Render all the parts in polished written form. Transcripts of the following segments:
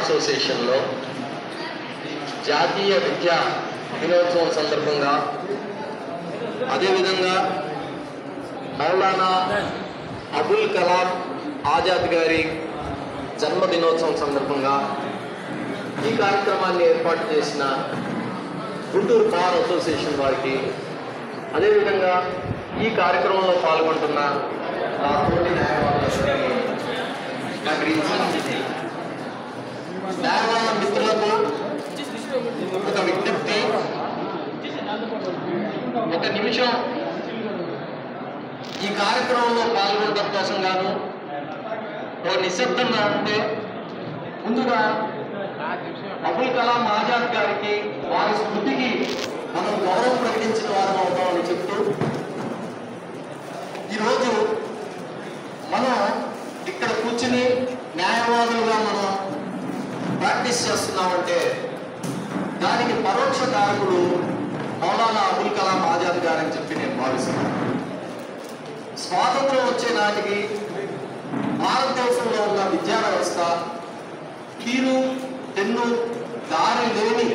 అసోసియేషన్లో జాతీయ విద్యా దినోత్సవం సందర్భంగా, అదేవిధంగా మౌలానా అబుల్ కలాం ఆజాద్ గారి జన్మదినోత్సవం సందర్భంగా ఈ కార్యక్రమాన్ని ఏర్పాటు చేసిన గుంటూరు బార్ అసోసియేషన్ వారికి, అదేవిధంగా ఈ కార్యక్రమంలో పాల్గొంటున్న న్యాయవాద మిత్రులకు ఒక విజ్ఞప్తి, ఒక నిమిషం ఈ కార్యక్రమంలో పాల్గొనడం కోసం గాను ఒక నిశ్శబ్దంగా ఉంటే, ముందుగా అబుల్ కలాం ఆజాద్ గారికి వారి స్మృతికి మనం గౌరవం ప్రకటించిన వారం అవుతామని చెప్తూ, ఈరోజు మనం ఇక్కడ కూర్చుని న్యాయవాదులుగా మనం ప్రాక్టీస్ చేస్తున్నామంటే దానికి పరోక్ష కారకుడు మౌలానా అబుల్ కలాం ఆజాద్ గారని చెప్పి నేను భావిస్తున్నాను. స్వాతంత్రం వచ్చే నాటికి భారతదేశంలో ఉన్న విద్యా వ్యవస్థ తీరు తెన్ను దారి లేని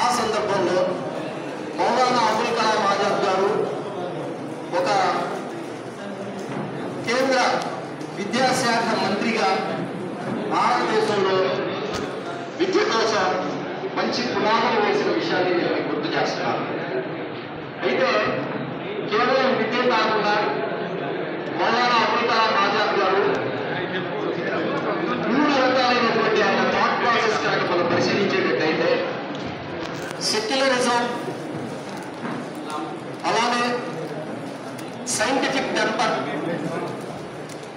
ఆ సందర్భంలో మౌలానా అబుల్ కలాం ఆజాద్ గారు ఒక కేంద్ర విద్యాశాఖ మంత్రిగా భారతదేశంలో విద్య కోసం మంచి పునాదులు వేసిన విషయాన్ని నేను గుర్తు చేస్తున్నాను. అయితే కేవలం విద్య కాకుండా మౌలానా అబుల్ కలాం ఆజాద్ గారు 3 రకాలైనటువంటి ఆయన థాట్ ప్రాసెస్ కనుక మనం పరిశీలించేటట్టయితే సెక్యులరిజం, అలానే సైంటిఫిక్ టెంపర్,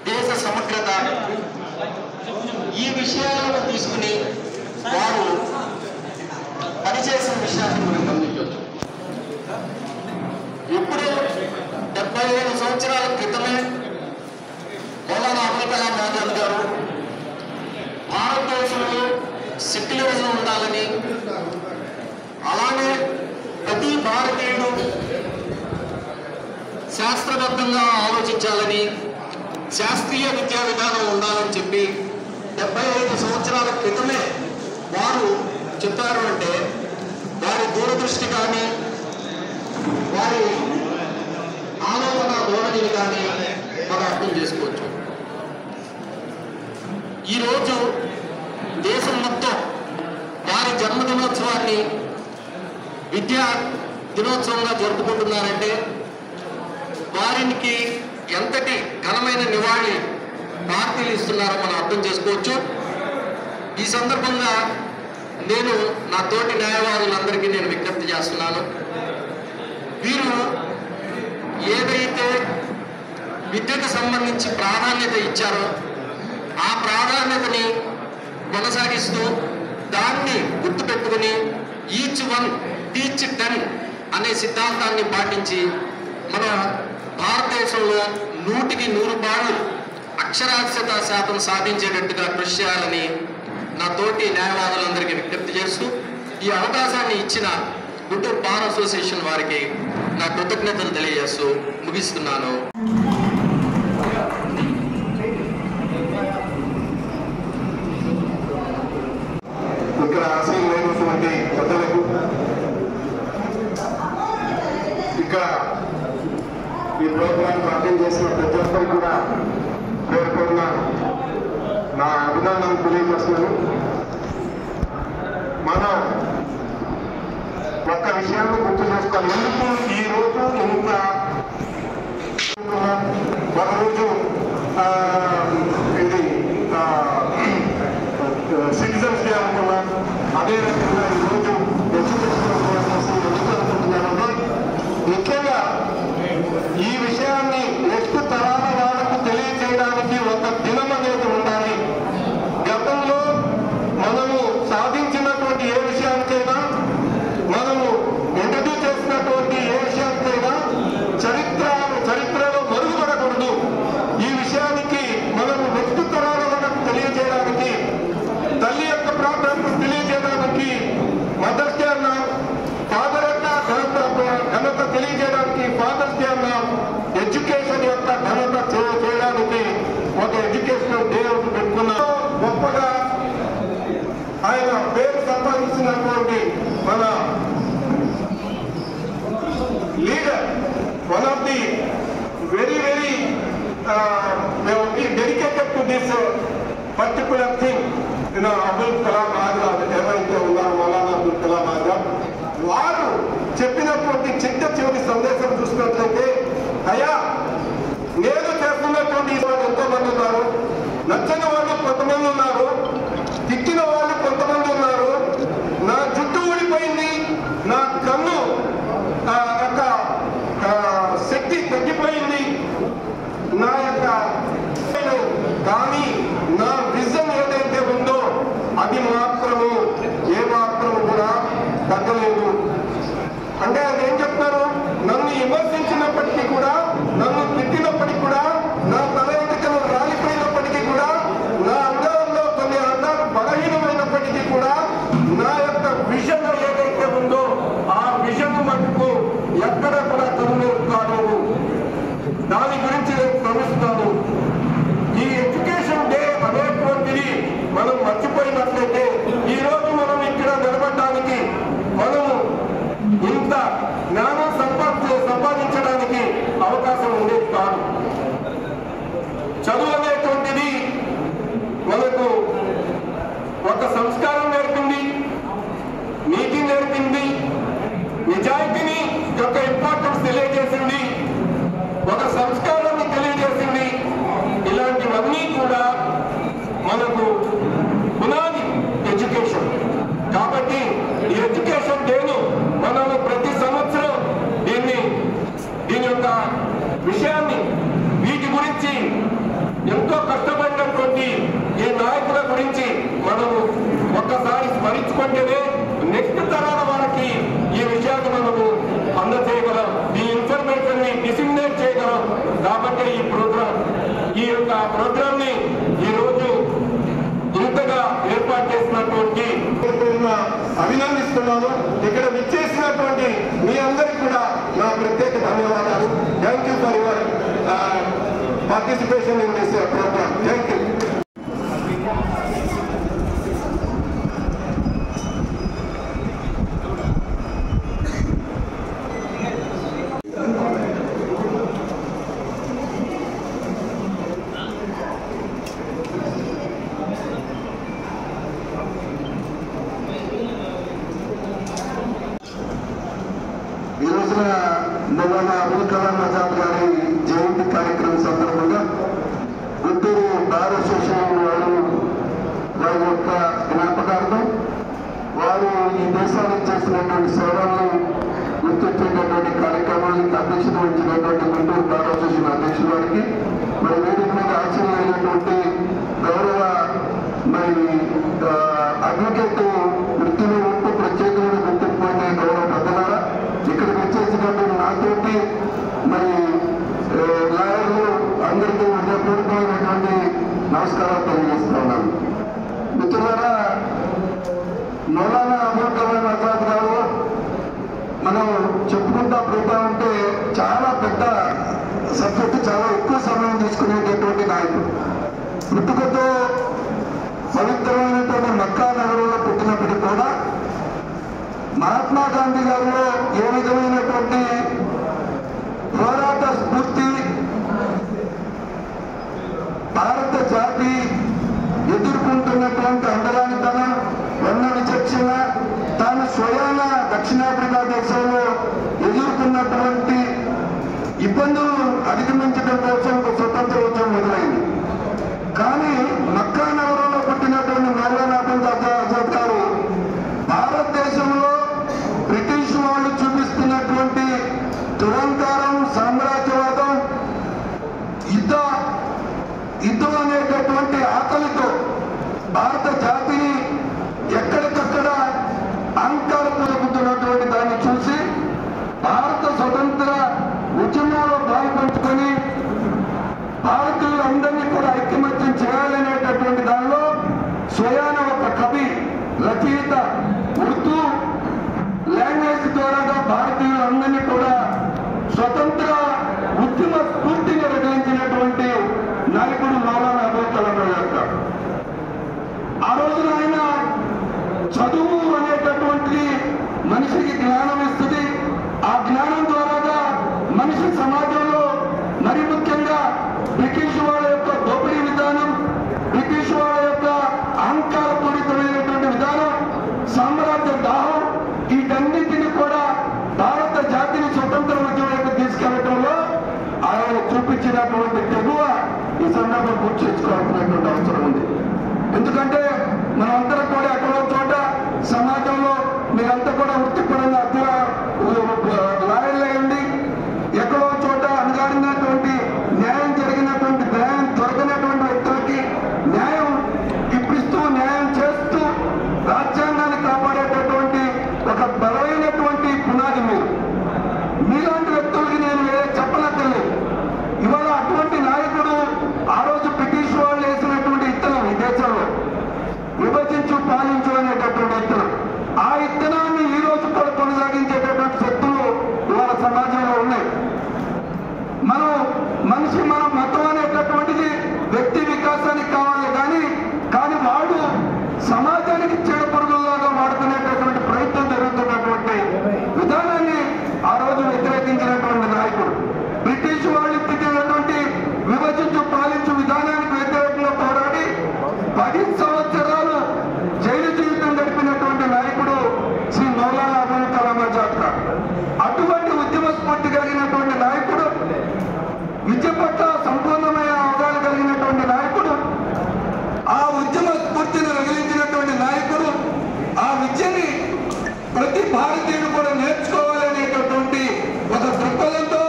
దేశ సమగ్రత, ఈ విషయాలను తీసుకుని వారు పనిచేసిన విషయాన్ని మనం గమనించవచ్చు. ఇప్పుడు 75 సంవత్సరాల క్రితమే మౌలానా అబుల్ కలాం ఆజాద్ గారు భారతదేశంలో సెక్యులరిజం ఉండాలని, అలానే ప్రతి భారతీయుడు శాస్త్రబద్ధంగా ఆలోచించాలని, శాస్త్రీయ విద్యా విధానం ఉండాలని చెప్పి 75 సంవత్సరాల క్రితమే వారు చెప్పారు. అంటే వారి దూరదృష్టి కానీ వారి ఆలోచన ధోరణిని కానీ మనం అర్థం చేసుకోవచ్చు. ఈరోజు దేశం మొత్తం వారి జన్మదినోత్సవాన్ని విద్యా దినోత్సవంగా జరుపుకుంటున్నారంటే వారికి ఎంతటి ఘనమైన నివాళి పార్టీలు ఇస్తున్నారో మనం అర్థం చేసుకోవచ్చు. ఈ సందర్భంగా నేను నా తోటి న్యాయవాదులందరికీ నేను విజ్ఞప్తి చేస్తున్నాను. వీరు ఏదైతే విద్యకు సంబంధించి ప్రాధాన్యత ఇచ్చారో ఆ ప్రాధాన్యతని కొనసాగిస్తూ దాన్ని గుర్తుపెట్టుకుని ఈచ్ వన్ టీచ్ 10 అనే సిద్ధాంతాన్ని పాటించి మన భారతదేశంలో 100కి 100 పాళ్ళు అక్షరాస్యత శాతం సాధించేటట్టుగా కృషి చేయాలని నా తోటి న్యాయవాదులందరికీ విజ్ఞప్తి చేస్తూ ఈ అవకాశాన్ని ఇచ్చిన గుంటూరు బార్ అసోసియేషన్ వారికి నా కృతజ్ఞతలు తెలియజేస్తూ ముగిస్తున్నాను. ఇక్కడ ఆశీర్వదించినటువంటి పెద్దలకు, ఇక్కడ ఈ ప్రోగ్రాం అటెండ్ చేసిన ప్రతి ఒక్కరికి కూడా పేర్కొన్న నా అభినందనలు తెలియజేస్తున్నాను. మనం ఒక్క విషయాన్ని గుర్తు చేసుకోవాలి. ఎందుకు ఈ రోజు ఇంత ఒకరోజు ఇది సిటిజన్స్ డే అనుకున్నాం, అదే రకంగా ఈరోజు ఎడ్యుకేషన్ అనుకుంటున్నానంటే ముఖ్యంగా ఈ విషయాన్ని నెక్స్ట్ తరాల వాళ్ళకు తెలియజేయడానికి ఒక దినం అనేది ఉండాలి. గతంలో మనము సాధించినటువంటి ఏ విషయానికైనా, మనము ఇంట్రడ్యూస్ చేసినటువంటి ఏ విషయానికైనా చరిత్రలో మరుగుపడకూడదు. ఈ విషయానికి a particular thing, Abdul Kalam Azad, ఎవరైతే ఉన్నారో మౌలానా అబ్దుల్ కలాం ఆజాద్, వారు చెప్పినటువంటి చివరి సందేశం చూసినట్లయితే, అయ్యా నేను చేస్తున్నటువంటి వాళ్ళు ఎంతోమంది ఉన్నారు, నచ్చని వాళ్ళు కొంతమంది ఉన్నారు, తిట్టిన వాళ్ళు కొంతమంది ఉన్నారు, నా జుట్టు ఊడిపోయింది, నా కన్ను యొక్క శక్తి తగ్గిపోయింది, నా యొక్క కానీ నా విజన్ ఏదైతే ఉందో అది మాత్రము ఏమాత్రము కూడా తగ్గలేదు. అంటే అది ఏం చెప్తారు, నన్ను విమర్శించినప్పటికీ కూడా, నన్ను తిట్టినప్పటికీ కూడా, నా తల వెంట్రుకలు రాలిపోయినప్పటికీ కూడా, నా అంగాల్లో కొన్ని అంగాలు బలహీనమైనప్పటికీ కూడా, నా యొక్క విజన్ ఏదైతే ఉందో ఆ విజన్ మటుకు ఎక్కడ కూడా కనుమరుగు కాలేదు. దాని గురించి నేను శ్రమిస్తాను. ఈ ఎడ్యుకేషన్ డే అనేటువంటిది మనం మర్చిపోయినట్లయితే ఈ రోజు మనం ఇక్కడ నిలబడడానికి, మనము ఇంత జ్ఞానం సంపాదించడానికి అవకాశం ఉండేది కాదు. చదువు అనేటువంటిది మనకు ఒక సంస్కారం నేర్పింది, నీతి నేర్పింది, నిజాయితీని యొక్క ఇంపార్టెన్స్ తెలియజేసింది, ఒక సంస్కారాన్ని తెలియజేసింది. ఇలాంటివన్నీ కూడా మనకు పునాది ఎడ్యుకేషన్. కాబట్టి ఈ ఎడ్యుకేషన్ డేను మనము ప్రతి సంవత్సరం దీని యొక్క విషయాన్ని, వీటి గురించి ఎంతో కష్టపడినటువంటి ఈ నాయకుల గురించి మనము ఒక్కసారి స్మరించుకుంటేనే నెక్స్ట్ తరాల వారికి ఈ విషయాన్ని మనము అందజేయగలం, ఈ ఇన్ఫర్మేషన్ ని డిసిమినేట్ చేయగలం. కాబట్టి ఈ యొక్క ప్రోగ్రామ్ ని ఈ రోజు ఇంతగా ఏర్పాటు చేసినటువంటి అభినందిస్తున్నాను. ఇక్కడ విచ్చేసినటువంటి మీ అందరికీ కూడా నా ప్రత్యేక ధన్యవాదాలు. Thank you for your participation in this programme. Thank you. ఈ రోజున మౌలానా అబుల్ కలాం ఆజాద్ గారి జయంతి కార్యక్రమం సందర్భంగా గుంటూరు బార్ అసోసియేషన్ వారి యొక్క జ్ఞాపకార్థం, వారు ఈ దేశానికి చేసినటువంటి సేవలను గుర్తించేటటువంటి కార్యక్రమానికి అధ్యక్షత వహించినటువంటి గుంటూరు బార్ అసోసియేషన్ అధ్యక్షుల వారికి, మరి వేదిక మీద ఆశీర్వైనటువంటి గౌరవ అడ్వకేట్ వృత్తిలో ఉంటూ ప్రత్యేకమైన గుర్తింపు పొందే గౌరవ పెద్దలారా, ఇక్కడికి వచ్చేసినటువంటి నాతోటి లాయర్లు అందరికీ హృదయపూర్వకమైనటువంటి నమస్కారాలు తెలియజేస్తా ఉన్నాను. మిత్రులారా, మౌలానా అబుల్ కలాం ఆజాద్ గారు మనం చెప్పుకుంటా పోతా ఉంటే చాలా పెద్ద సబ్జెక్టు, చాలా ఎక్కువ సమయం తీసుకునేటటువంటి నాయకుడు. పుట్టుకతో పవిత్రమైనటువంటి మక్కా నగరంలో పుట్టినప్పటికీ కూడా మహాత్మా గాంధీ గారిలో ఏ విధమైనటువంటి పోరాట స్ఫూర్తి, భారత జాతి ఎదుర్కొంటున్నటువంటి అండరానితనం, వన్న విచక్షణ, తాను స్వయాన దక్షిణాఫ్రికా దేశంలో ఎదుర్కొన్నటువంటి ఇబ్బందులు అధిగమించడం కోసం ఒక స్వతంత్ర ఉద్యమం మొదలైంది. కానీ మక్కా నగరంలో పుట్టినటువంటి మౌలానా అబుల్ ఆజాద్ గారు భారతదేశంలో బ్రిటిష్ వాళ్ళు చూపిస్తున్నటువంటి దురంకారం, సామ్రాజ్యవాదం, యుద్ధం అనేటటువంటి ఆకలితో భారత జాతిని ఎక్కడికక్కడ అహంకారపరుపుతున్నటువంటి దాన్ని చూసి భారత స్వతంత్ర ఉద్యమంలో పాల్పంచుకొని భారతీయులందరినీ కూడా ఐకమత్యం చేయాలనేటటువంటి దానిలో స్వయాన ఒక కవి, రచయిత, ఉర్దూ లాంగ్వేజ్ ద్వారా భారతీయులందరినీ కూడా స్వతంత్ర ఉద్యమ స్ఫూర్తిని రచించినటువంటి నాయకుడు మౌలానా అబుల్ కలాం ఆజాద్. ఆ రోజున ఆయన చదువు అనేటటువంటిది మనిషికి జ్ఞానం ఇస్తుంది. ఆ జ్ఞానం ద్వారా మనిషి సమాజంలో, మరి ముఖ్యంగా బ్రిటిష్ వాళ్ళ యొక్క దోపిడీ విధానం, మనం పూర్తి చేసుకోవాల్సినటువంటి అవసరం ఉంది. ఎందుకంటే మనం అందరం కూడా ఎక్కడో చోట సమాజంలో మీరంతా కూడా వృత్తిపరంగా లాయర్లు అయ్యండి, ఎక్కడో చోట అణగారినటువంటి న్యాయం జరిగినటువంటి న్యాయం దొరకనటువంటి వ్యక్తులకి న్యాయం ఇప్పిస్తూ న్యాయం చేస్తూ రాజ్యాంగాన్ని కాపాడేటటువంటి ఒక బలమైనటువంటి పునాది మీలాంటి వ్యక్తులకి నేను చెప్పనక్కర్లేదు. ఇవాళ అటువంటి నాయకుడు ఆ రోజు బ్రిటిష్ వాళ్ళు వేసినటువంటి ఇత్తనం ఈ దేశంలో విభజించు పాలించు అనేటటువంటి ఇత్తనం, ఆ ఇత్తనాన్ని ఈ రోజు కూడా కొనసాగించేటటువంటి శక్తులు ఇవాళ సమాజంలో ఉన్నాయి. మనం మతం అనేటటువంటిది వ్యక్తి వికాసానికి కావాలి కానీ వాడు సమాజానికి చెడు పురుగుల్లాగా వాడుకునేటటువంటి ప్రయత్నం జరుగుతున్నటువంటి విధానాన్ని ఆ రోజు వ్యతిరేకించినటువంటి నాయకుడు, బ్రిటిష్ వాళ్ళు ఇచ్చినటువంటి విభజించు పాలించు విధానానికి వ్యతిరేకంగా పోరాడి 10 సంవత్సరాలు జైలు జీవితం గడిపినటువంటి నాయకుడు శ్రీ మౌలానా అబుల్ కలాం ఆజాద్ గారు. అటువంటి ఉద్యమ స్ఫూర్తి కలిగినటువంటి నాయకుడు, విద్య పట్ల సంపూర్ణమైన అవగాహన కలిగినటువంటి నాయకుడు, ఆ ఉద్యమ స్ఫూర్తిని రగిలించినటువంటి నాయకుడు, ఆ విద్యని ప్రతి భారతీయుడు కూడా నేర్చుకోవాలనేటటువంటి ఒక దృక్పథంతో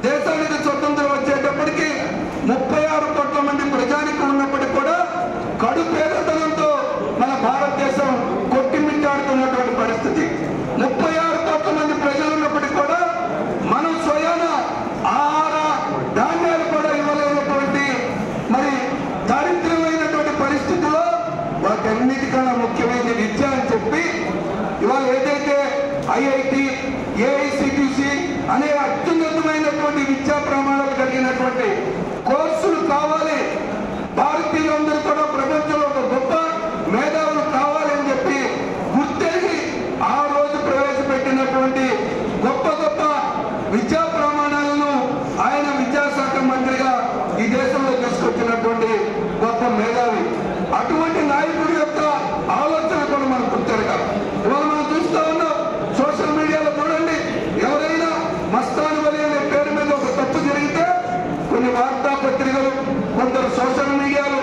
దేశానికి స్వతంత్రం వచ్చేటప్పటికి 36 కోట్ల మంది ప్రజానికి ఉన్నప్పటికీ కూడా కడు పేదతనంతో మన భారతదేశం కొట్టిమిట్టాడుతున్నటువంటి పరిస్థితి. 36 కోట్ల మంది ప్రజలు ఉన్నప్పటికీ కూడా మనం స్వయాన ఆహార ధాన్యాలు కూడా ఇవ్వలేనటువంటి మరి దారిద్ర్యమైనటువంటి పరిస్థితుల్లో వాటన్నిటికన్నా ముఖ్యమైనది విద్య అని చెప్పి ఇవాళ ఏదైతే ఐఐటి ఏఐసిటిసి అనే అత్యున్నతమైనటువంటి విద్యా ప్రమాణాలు కలిగినటువంటి కోర్సులు కావాలి, భారతీయులందరూ కూడా ప్రపంచంలో ఒక గొప్ప మేధావులు కావాలి అని చెప్పి గుర్తెరిగి ఆ రోజు ప్రవేశపెట్టినటువంటి గొప్ప గొప్ప విద్యా ప్రమాణాలను ఆయన విద్యాశాఖ మంత్రిగా ఈ దేశంలో తీసుకొచ్చినటువంటి గొప్ప మేధావి. అటువంటి నాయకుడి యొక్క ఆలోచన కూడా మనం గుర్తెరగాలి. ఇవాళ మనం చూస్తా ఉన్నాం, సోషల్ మీడియాలో చూడండి, ఎవరైనా మస్తాన్ వలి అనే పేరు మీద ఒక తప్పు జరిగితే కొన్ని వార్తాపత్రికలు, కొందరు సోషల్ మీడియాలో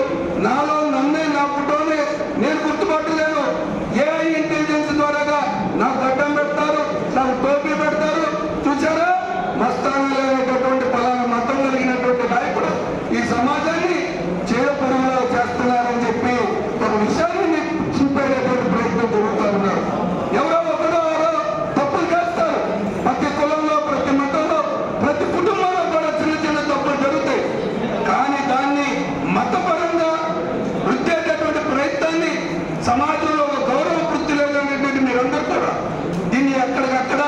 నన్నే నా ఫోటోనే నేను గుర్తుపట్టలేను, ఏఐ ఇంటెలిజెన్స్ ద్వారాగా నాకు అడ్డం పెడతారు, నాకు టోపీ పెడతారు, చూసారా మస్తాన్ వలి అనేటటువంటి పలానా మతం కలిగినటువంటి నాయకుడు ఈ సమాజాన్ని చేరపరువులో చేస్తున్నారని చెప్పి ఒక విషయాన్ని చూపేటటువంటి ప్రయత్నం జరుగుతూ ఉన్నారు. ఎవరో ఒకరో తప్పులు చేస్తారు. ప్రతి కులంలో, ప్రతి మతంలో, ప్రతి కుటుంబంలో కూడా చిన్న చిన్న తప్పులు జరుగుతాయి. కానీ దాన్ని మతపరంగా వృద్ధేటటువంటి ప్రయత్నాన్ని సమాజంలో ఒక గౌరవ వృత్తి లేదనేటువంటి మీరందరూ కూడా దీన్ని ఎక్కడికక్కడ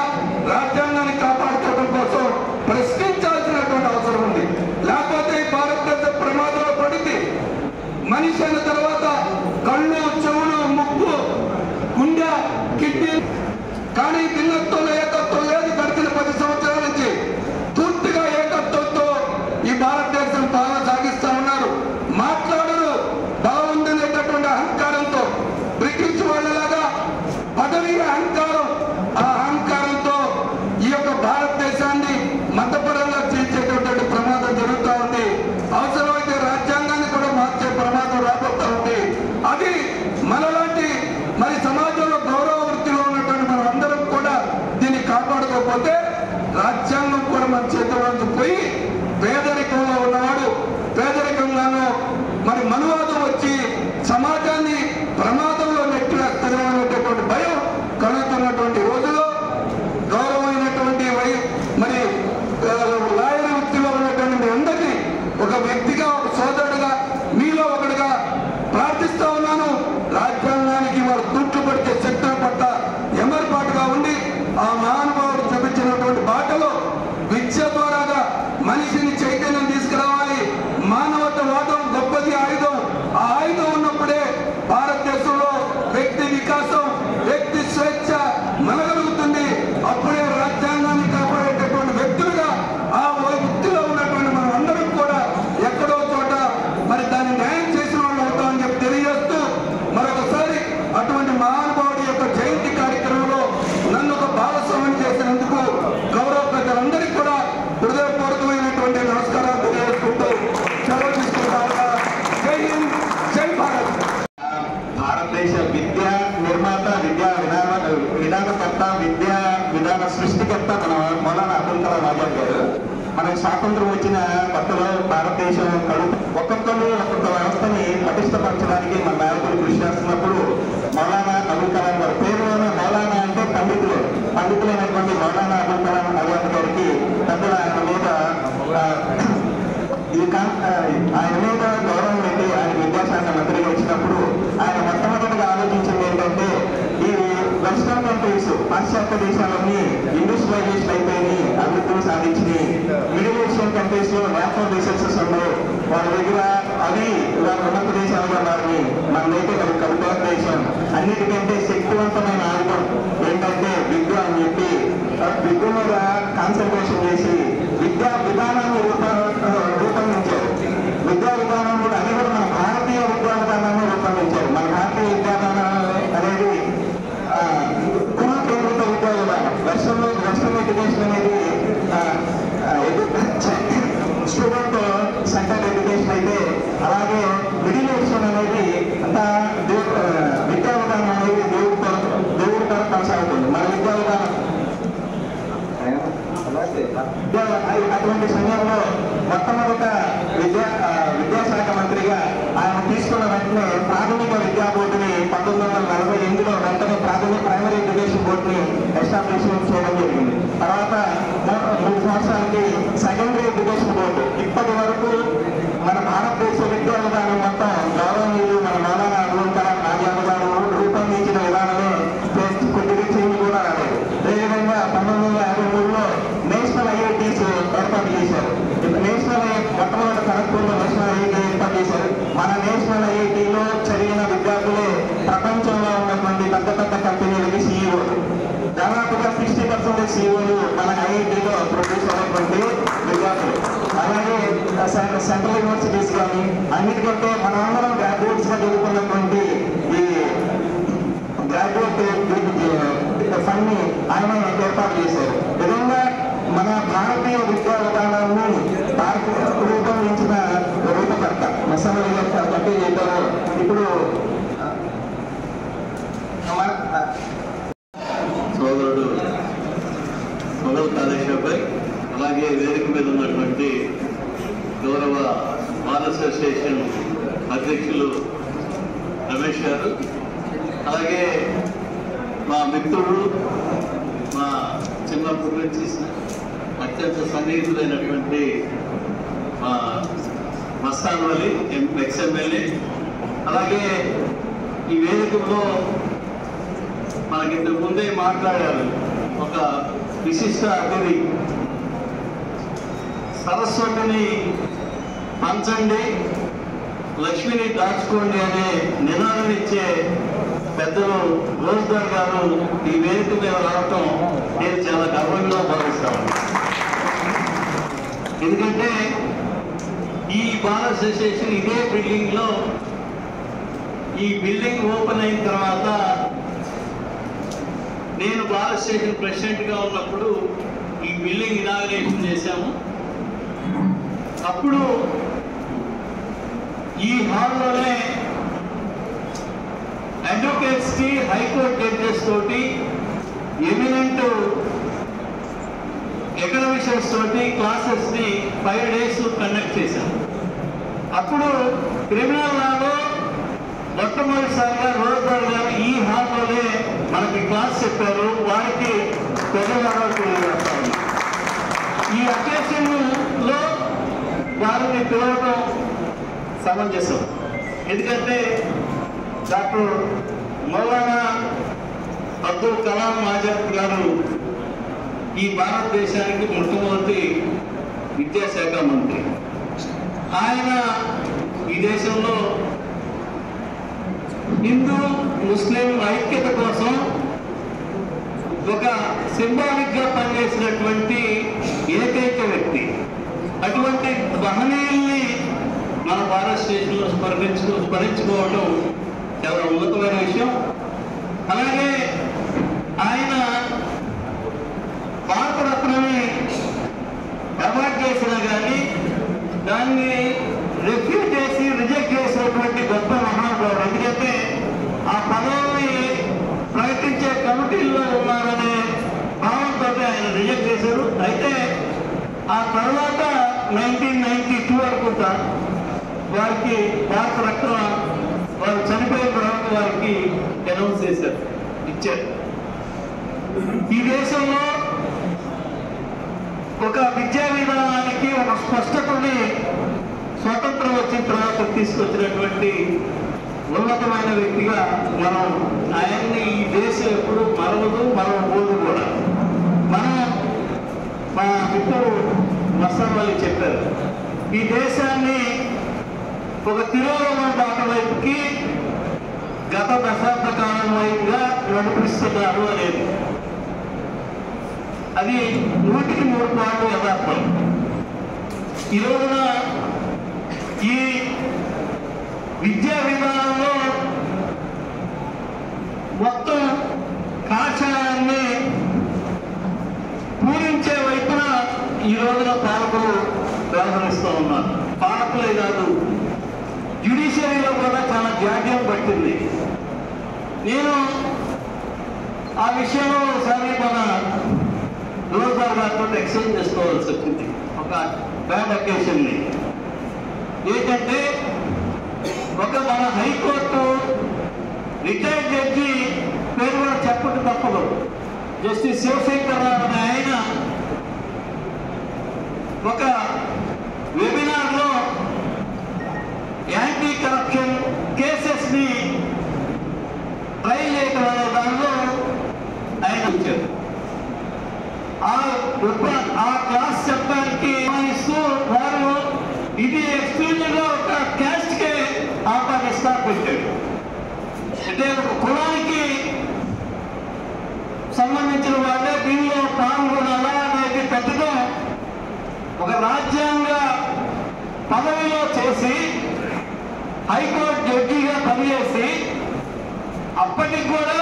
రాజ్యాంగాన్ని కాపాడుకోవడం కోసం ప్రశ్నించాల్సినటువంటి అవసరం ఉంది. లేకపోతే ఈ భారతదేశ ప్రమాదంలో పడింది. మనిషి అయిన తర్వాత కళ్ళు, చెవులు, ముక్కు, గుండె, కిడ్నీ, కానీ భిన్నత్వంలో ఏకత్వం లేదు. గడిచిన 10 సంవత్సరాల నుంచి పూర్తిగా ఏకత్వంతో ఈ భారతదేశం పాలన సాగిస్తా ఉన్నారు. మాట్లాడరు, బాగుందనేటటువంటి అహంకారంతో, బ్రిటిష్ వాళ్ళలాగా పదవి అహంకారం, ఆ అహంకారంతో ఈ యొక్క భారతదేశాన్ని మతపరంగా చేసేటటువంటి ప్రమాదం జరుగుతూ ఉంది. అవసరమైతే రాజ్యాంగాన్ని కూడా మార్చే ప్రమాదం రాబోతా ఉంది. అది మనలాంటి మరి సమాజంలో గౌరవ వృత్తిలో ఉన్నటువంటి మనం అందరం కూడా దీన్ని కాపాడుకోకపోతే రాజ్యాంగం కూడా మన చేతిలోంచి పోయి పేదరికంలో ఉన్నవాడు పేదరికంగానో మరి మనువాదం వచ్చి సమాజాన్ని ప్రమాదంలో నెట్టివేస్తారు అనేటటువంటి భయం కలుగుతున్నటువంటి రోజులో గౌరవమైనటువంటి మరి లాయర్ వృత్తిలో ఉన్నటువంటి మీ అందరినీ ఒక వ్యక్తిగా, ఒక సోదరుడుగా, మీలో ఒకటిగా ప్రార్థిస్తా ఉన్నాను. రాజ్యాంగానికి వారు తూట్లు పడితే శక్తుల పట్ల ఎమర్పాటుగా ఉండి ఆ మహానుభావుడు చూపించినటువంటి బాటలో విద్య ద్వారాగా మనిషిని చైతన్యం తీసుకురావాలి. మానవతావాదం గొప్పది ఆయుధం. ఆ ఆయుధం ఉన్నప్పుడే భారతదేశంలో అబ్దుల్ కలాం ఆజాద్ గారు. మనకు స్వాతంత్రం వచ్చిన కొత్తలో భారతదేశం ఒక్కొక్కరు ఒక్కొక్క వ్యవస్థని పటిష్టపరచడానికి మన నాయకులు కృషి చేస్తున్నప్పుడు మౌలానా అబుల్ కలాం గారు, పేరులోనే మౌలానా అంటే పండితులైనటువంటి మౌలానా అబుల్ కలాం ఆజాద్ గారికి పెద్దలు ఆయన మీద గౌరవం పెట్టి ఆయన విద్యాశాఖ మంత్రిగా వచ్చినప్పుడు ఆయన మొట్టమొదటిగా ఆలోచించింది ఏంటంటే, ఈ వెస్టర్న్ కంట్రీస్ పాశ్చాత్య దేశాలన్నీ ఇండస్ట్రియలైజేషన్ అయిపోయి అభివృద్ధిని సాధించినాయి. మిడిల్ ఏషియన్ కంట్రీస్ లో నేచురల్ రిసోర్సెస్ ఉన్నాయి, వాళ్ళ దగ్గర అవి ఉన్నత దేశాలుగా మారినాయి. మనదైతే కవితా దేశం. అన్నిటికంటే శక్తివంతమైన ఆయుధం ఏంటంటే విద్య అని చెప్పి విద్య మీద కాన్సన్ట్రేషన్ చేసి విద్యా విధానాన్ని రూపొందించారు. విద్యా విధానం కూడా అది కూడా మన భారతీయ విద్యా విధానాన్ని రూపొందించారు. మన భారతీయ విద్యా విధానం అనేది గురు కేంద్రిత విద్యా విధానం. వెస్టర్న్ ఎడ్యుకేషన్ అనేది స్టూడెంట్ సెంటర్ ఎడ్యుకేషన్ అయితే, అలాగే మిడిల్ ఏషియన్ అనేది అంతా విద్యా విధానం అనేది దేవుడి ద్వారా కొనసాగుతుంది. మన విద్యా విధానం అటువంటి సమయంలో మొట్టమొదట విద్యాశాఖ మంత్రిగా ఆయన తీసుకున్న వెంటనే ప్రాథమిక విద్యా బోర్డుని 1948లో వెంటనే ప్రైమరీ ఎడ్యుకేషన్ బోర్డుని ఎస్టాబ్లిష్ చేయడం జరిగింది. తర్వాత 3 సంవత్సరాలకి సెకండరీ ఎడ్యుకేషన్ బోర్డు. ఇప్పటి వరకు మన భారతదేశ విద్యా విధానం మొత్తం గౌరవనీయులు మన మౌలానా అబుల్ కలాం ఆజాద్ గారు రూపొందించిన విధానమే కొద్దిగా చేంజ్ కూడా రాలేదు. అదేవిధంగా 1953లో నేషనల్ ఐఐటీస్ ఏర్పాటు చేశారు. నేషనల్ మొట్టమొదటి ఖరగ్పూర్లో నేషనల్ ఐఐటీ ఏర్పాటు చేశారు. మన నేషనల్ ఐఐటీలో చదివిన విద్యార్థులే ప్రపంచంలో ఉన్నటువంటి పెద్ద కంపెనీలకి సీఈఓలు. దాదాపుగా 60% సీఈఓలు మన ఐఐటీలో ప్రొడ్యూస్ అయినటువంటి విద్యార్థులు. అలాగే సెంట్రల్ యూనివర్సిటీస్ కానీ అన్నిటికంటే మనందరం గ్రాడ్యుయేట్స్ గా చదువుకున్నటువంటి ఈ గ్రాడ్యుయేట్ ఫండ్ ని ఆయన ఏర్పాటు చేశారు. విధంగా మన భారతీయ విద్యా విధానాన్ని రూపొందించిన రూపకర్త మసమలి గారు బట్టి చెప్పారు. ఇప్పుడు సోదరుడు మొదలు కాళేశ్వరపై, అలాగే వేదిక మీద ఉన్నటువంటి గౌరవ బార్ అసోసియేషన్ అధ్యక్షులు రమేష్ గారు, అలాగే మా మిత్రుడు, మా చిన్నప్పటి నుంచి అత్యంత సన్నిహితులైనటువంటి మా మస్తాన్ వలి ఎక్స్ఎమ్మెల్యే, అలాగే ఈ వేదికలో మనకి ఇంతకు ముందే మాట్లాడారు ఒక విశిష్ట అతిథి, సరస్వతిని పంచండి లక్ష్మిని దాచుకోండి అనే నినాదం ఇచ్చే పెద్దలు రోజ్దార్ గారు ఈ వేదిక మీద రావటం నేను చాలా గర్వంగా భావిస్తాను. ఎందుకంటే ఈ బార్ అసోసియేషన్ ఇదే బిల్డింగ్ లో, ఈ బిల్డింగ్ ఓపెన్ అయిన తర్వాత నేను బార్ అసోసియేషన్ ప్రెసిడెంట్ గా ఉన్నప్పుడు ఈ బిల్డింగ్ ఇనాగ్రేషన్ చేశాము. అప్పుడు ఈ హాల్లోనే అడ్వకేట్స్ కి హైకోర్టు జడ్జెస్ తోటి ఎమినెంట్ ఎకనామిషియన్స్ తోటి క్లాసెస్ ని 5 days కండక్ట్ చేశాం. అప్పుడు క్రిమినల్ లాలో మొట్టమొదటిసారిగా రోజ్దార్ గారు ఈ హాల్లోనే మనకి క్లాస్ చెప్పారు. వారికి ధన్యవాదాలు తెలియజేస్తాను. ఈ అకేషన్ లో వారిని పిలవడం సమంజసం. ఎందుకంటే డాక్టర్ మౌలానా అబ్దుల్ కలాం ఆజాద్ గారు ఈ భారతదేశానికి మొట్టమొదటి విద్యాశాఖ మంత్రి. ఆయన ఈ దేశంలో హిందూ ముస్లిం ఐక్యత కోసం ఒక సింబాలిక్ గా పనిచేసినటువంటి ఏకైక వ్యక్తి. అటువంటి మహనీయుల్ని మన భారతదేశంలో స్మరించుకోవడం చాలా ఉన్నతమైన విషయం. అలాగే ఆయన భారతరత్నని అవార్డు చేసినా కానీ దాన్ని రిఫ్యూజ్ చేసి రిజెక్ట్ చేసినటువంటి గొప్ప మహానుభావుడు. ఎందుకంటే ఆ పదవిని ప్రకటించే కమిటీల్లో ఉన్నారనే భావంతో ఆయన రిజెక్ట్ చేశారు. అయితే ఆ తర్వాత 1992 అనుకుంటా వారికి భారత రత్న వారు చనిపోయిన తర్వాత వారికి అనౌన్స్ చేశారు, ఇచ్చారు. ఈ దేశంలో ఒక విద్యా విధానానికి ఒక స్పష్టతని స్వతంత్రం వచ్చిన తర్వాత తీసుకొచ్చినటువంటి ఉన్నతమైన వ్యక్తిగా మనం ఆయన్ని ఈ దేశం ఎప్పుడు మరవదు, మరవబోదు కూడా. మనం మా మిత్రుడు మస్తాన్ వల్లి చెప్పారు, ఈ దేశాన్ని ఒక తిరోగమన బాట వైపుకి గత దశాబ్ద కాలం వైపుగా నడిపిస్తున్నారు అనేది. అది 100% యథార్థం. ఈ రోజున ఈ విద్యా విధానంలో మొత్తం కాషాయాన్ని పూరించే వైపున ఈ రోజున పాలకులు వ్యవహరిస్తూ ఉన్నారు. పాలకులే కాదు, జ్యుడిషియరీలో కూడా చాలా జాడ్యం పట్టింది. నేను ఆ విషయంలో ఒకసారి మన రోజువారీ గారితో ఎక్స్చేంజ్ చేసుకోవాల్సి వచ్చింది ఒక బ్యాడ్ అకేషన్ని. ఏంటంటే ఒక మన హైకోర్టు రిటైర్డ్ జడ్జి పేరు కూడా చెప్పడం తప్పదు, జస్టిస్ శివశంకర్ రావు అనే ఆయన ఒక వెబినార్లో యాంటీ కరప్షన్ కేసెస్ని ట్రై చేయడం అనే దానిలో ఆయన ఇచ్చారు. ఆ క్లాస్ చెప్పడానికి ఆహ్వానిస్తూ వారు ఇది ఎక్స్క్లూజివ్గా ఒక క్యాస్ట్కే ఆహ్వానిస్తా పెట్టాడు. అంటే ఒక కులానికి సంబంధించిన వాళ్ళే దీనిలో పాల్గొనాలా అనేది పెట్టడం ఒక రాజ్యాంగ పదవిలో చేసి హైకోర్టు జడ్జిగా పనిచేసి అప్పటికి కూడా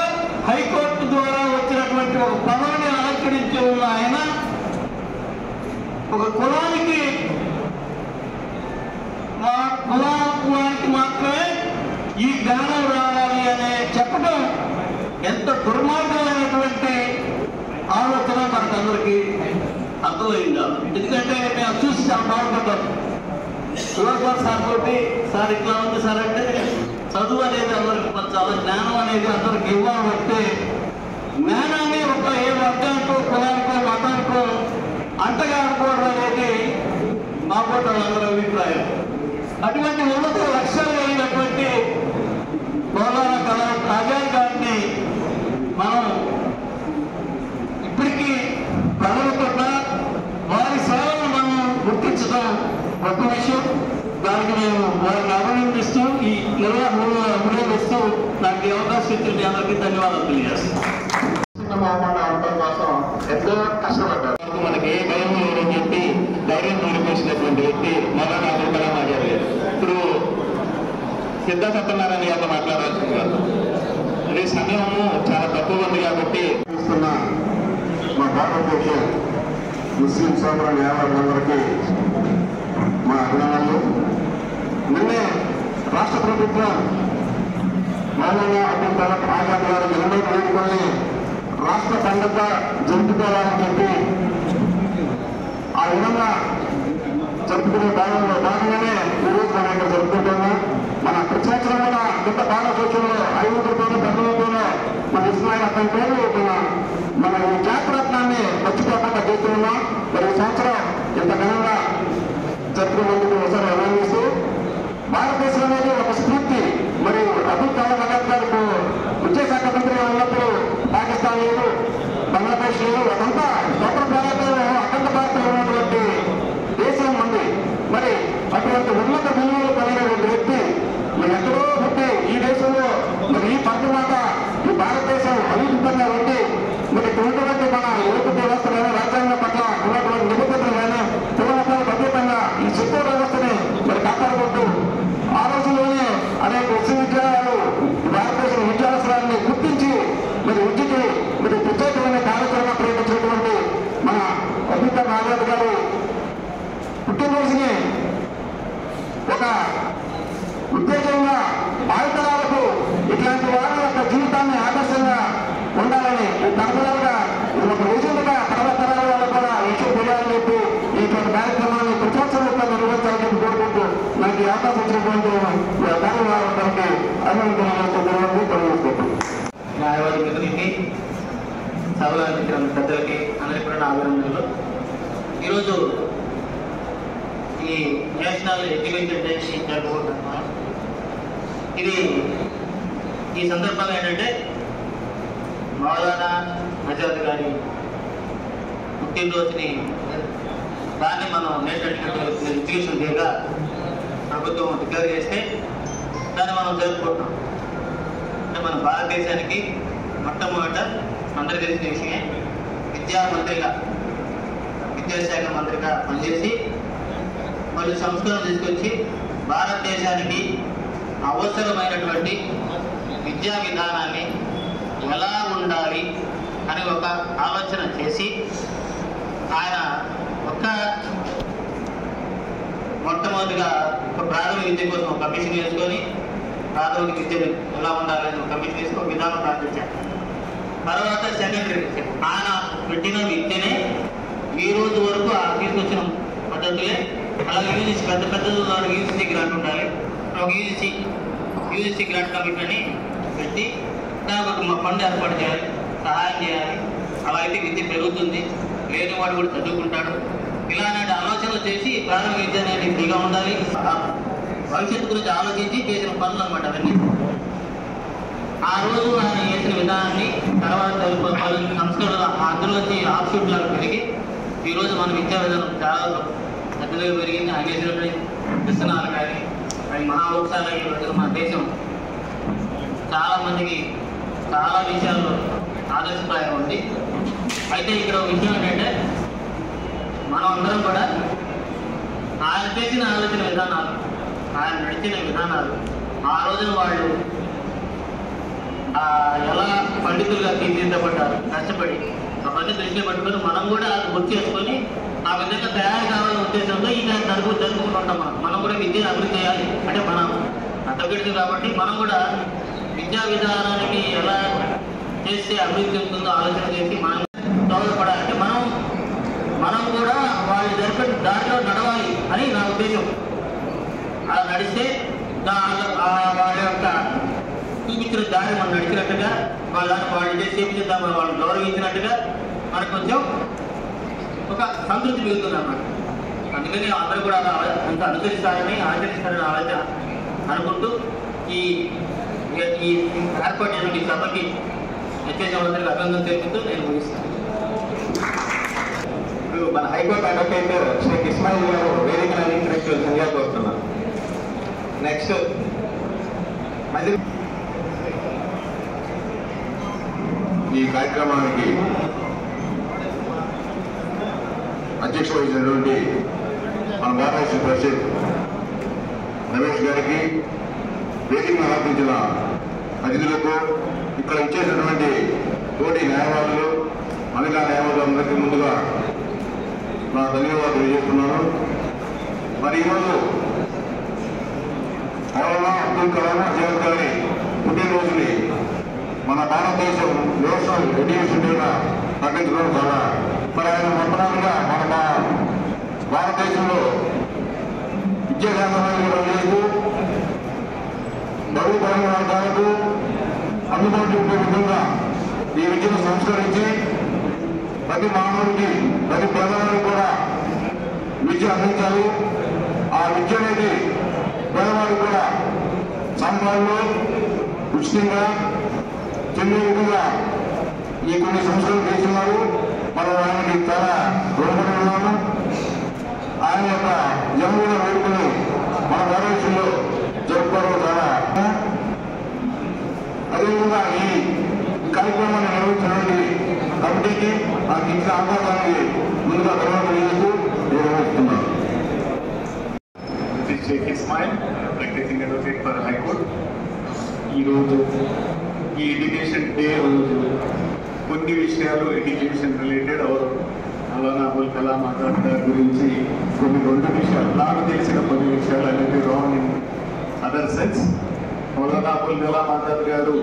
హైకోర్టు ద్వారా వచ్చినటువంటి ఒక పదవిని అలంకరించి ఉన్న ఆయన ఒక కులానికి మాత్రమే ఈ జ్ఞానం రావాలి అనే చెప్పడం ఎంత దుర్మార్గమైనటువంటి ఆలోచన మనకందరికీ అర్థమైందా. ఎందుకంటే మేము చూసి చాలా బాగుంటాం. సురేష్ సార్ తోటి సార్ ఇట్లా ఉంది సార్ అంటే చదువు అనేది అందరికి చాలా జ్ఞానం అనేది అందరికి ఇవ్వాలంటే జ్ఞానాన్ని ఒక ఏ వర్గానికో కులానికో మతానికో అంటగా అనుకోవడం అనేది మా కూడా అందరి అభిప్రాయం. అటువంటి ఉన్నత లక్ష్యాలు కలిగినటువంటి మౌలానా కలాం ఆజాద్ గారిని మనం ఇప్పటికీ ప్రజలకుండా వారి సేవలను మనం గుర్తించడం గొప్ప విషయం. దానికి మేము వారిని అభినందిస్తూ ఈ నిర్వహణలో అభినందిస్తూ నాకు ఈ అవకాశం ఇచ్చిన అందరికీ ధన్యవాదాలు తెలియజేస్తాను. అవడం కోసం ఎంతో కష్టపడ్డారు. మనకి ఏ భయం లేదని చెప్పి ధైర్యం నిరూపించినటువంటి వ్యక్తి మౌలానా అబుల్ కలాం ఆజాద్ గారు. ఇప్పుడు సిద్ధా సత్యనారాయణ గారితో మాట్లాడాల్సింది కాదు, అదే సమయము చాలా తక్కువ ఉంది కాబట్టి మా భారతదేశ ముస్లిం సోదర న్యాయవాదులందరికీ మా అభినందనలు. నిన్నే రాష్ట్ర ప్రభుత్వం మౌలానా అబుల్ కలాం ఆజాద్ గారు 80 వేడుకల్ని రాష్ట్ర పండుగ జరుపుకోవాలని చెప్పి ఆ విధంగా జరుపుకునే భాగంగానే ఈరోజు మనం ఇక్కడ జరుపుకుంటున్నాం. మన ప్రతి సంవత్సరం కూడా కొత్త భారతదేశంలో 500 రూపాయలు 10 రూపాయలు మన ఇస్మాయిల్ అతని పేరు మన ఈ జాతరత్నాన్ని మర్చిపోకుండా చేస్తున్నాం. మరి ఈ సంవత్సరం ఇంత ఘనంగా జరుపుకున్నందుకు ఒకసారి అభినందిస్తూ భారతదేశం అనేది ఒక స్ఫూర్తి. మరి అబుల్ కలాం ఆజాద్ గారికి విద్యాశాఖ మంత్రిగా ఉన్నప్పుడు పాకిస్తాన్ లేదు, బంగ్లాదేశ్ లేదు, అదంతా స్వతంత్ర భారతంలో అఖండ భారతంలో ఉన్నటువంటి దేశం ఉంది. మరి అటువంటి ఉన్నత విలువలు కలిగినటువంటి వ్యక్తి మరి ఎక్కడో పుట్టి ఈ దేశంలో మరి ఈ పంటమాట ఈ భారతదేశం అభివృద్ధిగా ఉండి మరి ఉన్నటువంటి మన యువత వ్యవస్థ రాజ్యాంగం పట్ల ఉన్నటువంటి నిబద్ధతలు కానీ పూర్వకాల భద్రతంగా ఈ శిక్షణ వ్యవస్థని మరి కాపాడుకుంటూ ఆ రోజుల్లోనే అనేక విశ్వవిద్యాలయాలు భారతదేశం విద్యావసరాన్ని గుర్తించి మరి విద్యకి మరి ప్రత్యేకమైన కార్యక్రమం ప్రకటించినటువంటి మన అబుల్ కలాం ఆజాద్ గారు పుట్టినరోజుని ఒక ఉద్దేశంగా భావితరాలకు ఇట్లాంటి వారి యొక్క జీవితాన్ని ఆదర్శంగా ఉండాలని తరతరాలుగా ఒక రోజులుగా తర్వాత తరాల వాళ్ళు కూడా విషయం తెలియాలని చెప్పి ఈ నాకు ఈ అవకాశం ఇచ్చినటువంటి ధన్యవాదానికి అభినందనలు తెలియజేస్తున్నాను. న్యాయవాది మిత్రులకి, సభలో అందించిన పెద్దలకి అందరికీ కూడా నా అభినందనలు. ఈరోజు ఈ నేషనల్ ఎడ్యుకేషన్ డే జరుపుకుంటున్నాం. ఇది ఈ సందర్భంగా ఏంటంటే మౌలానా ఆజాద్ గారి పుట్టినరోజుని దాన్ని మనం నేషనల్ ఎడ్యుకేషన్ డేగా ప్రభుత్వం డిక్లేర్ చేస్తే దాన్ని మనం జరుపుకుంటున్నాం. అంటే మన భారతదేశానికి మొట్టమొదట అందరికీ తెలిసిన విషయమే విద్యాశాఖ మంత్రిగా పనిచేసి మరియు సంస్కరణ తీసుకొచ్చి భారతదేశానికి అవసరమైనటువంటి విద్యా విధానాన్ని ఎలా ఉండాలి అని ఒక ఆలోచన చేసి ఆయన మొట్టమొదటిగా ఒక ప్రాథమిక విద్య కోసం ఒక కమిషన్ వేసుకొని ప్రాథమిక విద్యను ఎలా ఉండాలని ఒక కమిషన్ వేసుకొని ఒక విధానం ప్రారంభించారు. తర్వాత సెకండరీ విద్య ఆయన పెట్టిన విద్యనే ఈ రోజు వరకు తీసుకొచ్చిన పద్ధతులే. అలాగే యూజీసీ పెద్ద యూజీసీ గ్రాంట్ ఉండాలి. ఒక యూజీసీ గ్రాంట్ కమిటీ అని పెట్టి దానికి ఒక ఫండ్ ఏర్పాటు చేయాలి, సహాయం చేయాలి. అలా అయితే విద్య పెరుగుతుంది, లేని వాడు కూడా చదువుకుంటాడు. ఇలాంటి ఆలోచనలు చేసి ప్రాథమిక విద్య అనేది ఫ్రీగా ఉండాలి, భవిష్యత్తు గురించి ఆలోచించి చేసిన పనులు అన్నమాట అవన్నీ. ఆ రోజు ఆయన చేసిన విధానాన్ని తర్వాత సంస్కృతులు అందులోంచి ఆఫ్షూట్ లాగా పెరిగి ఈరోజు మన విద్యా విధానం చాలా పెద్దగా పెరిగింది. ఆయన చేసినటువంటి విత్తనాలు కానీ అవి మహావృక్షాలు ఈరోజు మన దేశం చాలా మందికి చాలా విషయాల్లో ఆదర్శప్రాయం ఉంది. అయితే ఇక్కడ ఒక విషయం ఏంటంటే మనం అందరం కూడా ఆయన చేసిన ఆలోచన విధానాలు, ఆయన నడిచిన విధానాలు, ఆ రోజున వాళ్ళు ఎలా పండితులుగా తీర్చిదిద్దబడ్డారు కష్టపడి అవన్నీ దృష్టిలో పెట్టుకొని మనం కూడా గుర్తు చేసుకొని ఆ విధంగా తయారు కావాలనే ఉద్దేశంలో ఈ జరుపుకుంటుంటాం. మనం కూడా విద్య అభివృద్ధి చేయాలి అంటే మనం అంతగడుతుంది కాబట్టి మనం కూడా విద్యా విధానానికి ఎలా చేస్తే అభివృద్ధి చెందుతుందో ఆలోచన చేసి మనం దోహదపడాలంటే మనం కూడా వాళ్ళు జరిపే దారిలో నడవాలి అని నా ఉద్దేశం. అలా నడిస్తే వాళ్ళ యొక్క చూపించిన దారి మనం నడిచినట్టుగా వాళ్ళు చేపించేద్దాం, వాళ్ళు గౌరవించినట్టుగా మనకు కొంచెం ఒక సంతృప్తి మిగులుతుంది అన్నమాట. అందుకని అందరూ కూడా అంత అనుసరిస్తారని ఆచరిస్తారని ఆలోచన అనుకుంటూ ఈ ఏర్పాటు చేసిన సభకి అందరికీ అభినందన తెలుపుతూ నేను ముగిస్తాను. ఇప్పుడు మన హైకోర్టు అడ్వకేట్ షేక్ ఇస్మాయిల్ గారు వేదికను అలంకరించవలసిందిగా కోరుతున్నాను. నెక్స్ట్ ఈ కార్యక్రమానికి అధ్యక్ష వహించినటువంటి మన బాలకృష్ణ ప్రెసిడెంట్ రమేష్ గారికి, వేదికను అలంకరించిన అతిథులకు, ఇక్కడ ఇచ్చేసినటువంటి తోటి న్యాయవాదులు, మహిళా న్యాయవాదులందరికీ ముందుగా నా ధన్యవాదాలు తెలియజేస్తున్నాను. మరి ఈరోజు మౌలానా అబ్దుల్ కలాం ఆజాద్ గారి పుట్టినరోజుని మన భారతదేశం నేషనల్ ఎడ్యుకేషన్ డేగా ప్రకటించడం చాలా మరి ఆయన మొట్టమొదటిగా మన భారతదేశంలో విద్యాశాఖను కూడా చేస్తూ బడుగు బలైన వర్గాలకు అందుబాటులో ఉండే విధంగా ఈ విద్యను సంస్కరించి ప్రతి మానవుడికి ప్రతి పేదవాడికి కూడా విద్య అందించాలి. ఆ విద్య అనేది పేదవాడికి కూడా సంఘాల్లో ఉచితంగా చెందే విధంగా ఈ కొన్ని సంస్థలు చేస్తున్నారు. మనం ఆయనకి చాలా రుణపడి ఉన్నాము. ఆయన యొక్క జన్మదిన వేడుకలు మన భారతదేశంలో జరుపుకోవడం చాలా. అదేవిధంగా ఈ కార్యక్రమాన్ని నిర్వహించినటువంటి కమిటీకి నాకు ఇచ్చిన అవకాశానికి ముందుగా ధన్యవాదాలు చేస్తూ నిర్వహిస్తున్నాను. Sheikh Ismail, practising advocate for high court. ఈరోజు ఈ ఎడ్యుకేషన్ డే రోజు కొన్ని విషయాలు ఎడ్యుకేషన్ రిలేటెడ్ మౌలానా అబుల్ కలాం ఆజాద్ గారి గురించి కొన్ని 2 విషయాలు నాకు తెలిసిన కొన్ని విషయాలు అనేది wrong in other sense. Maulana Abul Kalam Azad గారు